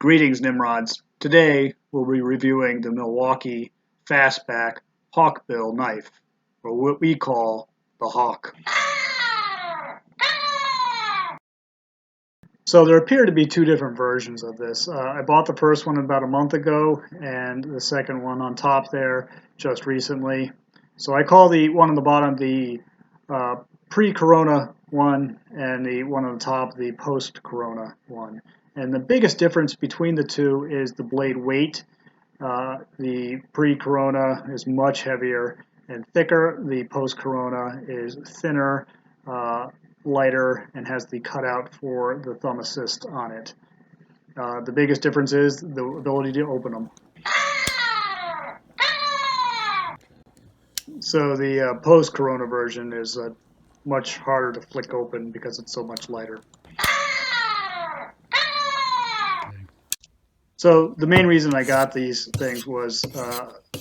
Greetings, Nimrods. Today we'll be reviewing the Milwaukee FASTBACK Hawkbill knife, or what we call the Hawk. So there appear to be two different versions of this. I bought the first one about a month ago and the second one on top there just recently. So I call the one on the bottom the pre-corona one and the one on the top the post-corona one. And the biggest difference between the two is the blade weight. The pre-corona is much heavier and thicker. The post-corona is thinner, lighter, and has the cutout for the thumb assist on it. The biggest difference is the ability to open them. So the post-corona version is much harder to flick open because it's so much lighter. So the main reason I got these things was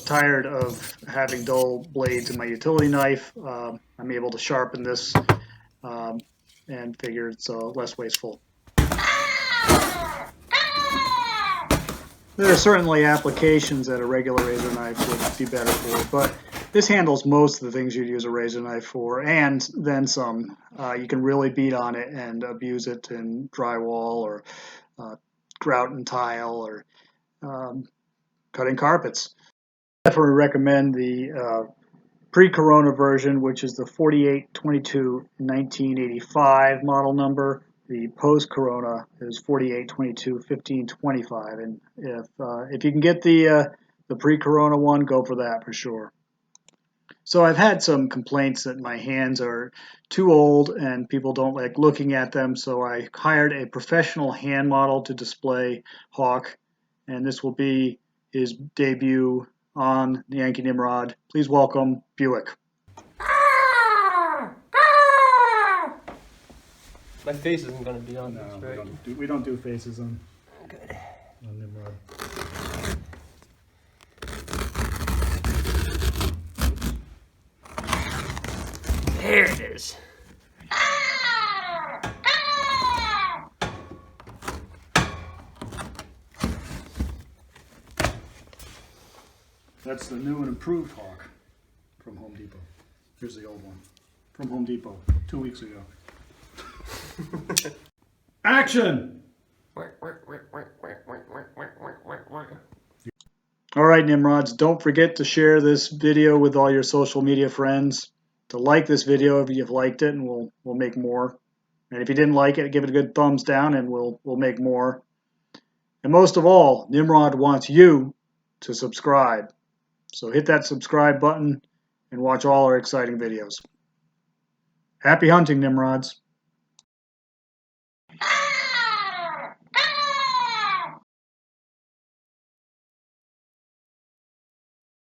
tired of having dull blades in my utility knife. I'm able to sharpen this and figured it's less wasteful. There are certainly applications that a regular razor knife would be better for, but this handles most of the things you'd use a razor knife for, and then some. You can really beat on it and abuse it in drywall or grout and tile or cutting carpets. I definitely recommend the pre-corona version, which is the 4822 1985 model number. The post-corona is 4822 1525, and if you can get the pre-corona one, go for that for sure. So I've had some complaints that my hands are too old and people don't like looking at them, so I hired a professional hand model to display Hawk, and this will be his debut on the Yankee Nimrod. Please welcome Buick. My face isn't going to be on this, right? We don't do faces on Nimrod. There it is. That's the new and improved Hawk from Home Depot. Here's the old one from Home Depot 2 weeks ago. Action! All right, Nimrods, don't forget to share this video with all your social media friends, to like this video if you've liked it, and we'll make more. And if you didn't like it, give it a good thumbs down and we'll make more. And most of all, Nimrod wants you to subscribe. So hit that subscribe button and watch all our exciting videos. Happy hunting, Nimrods.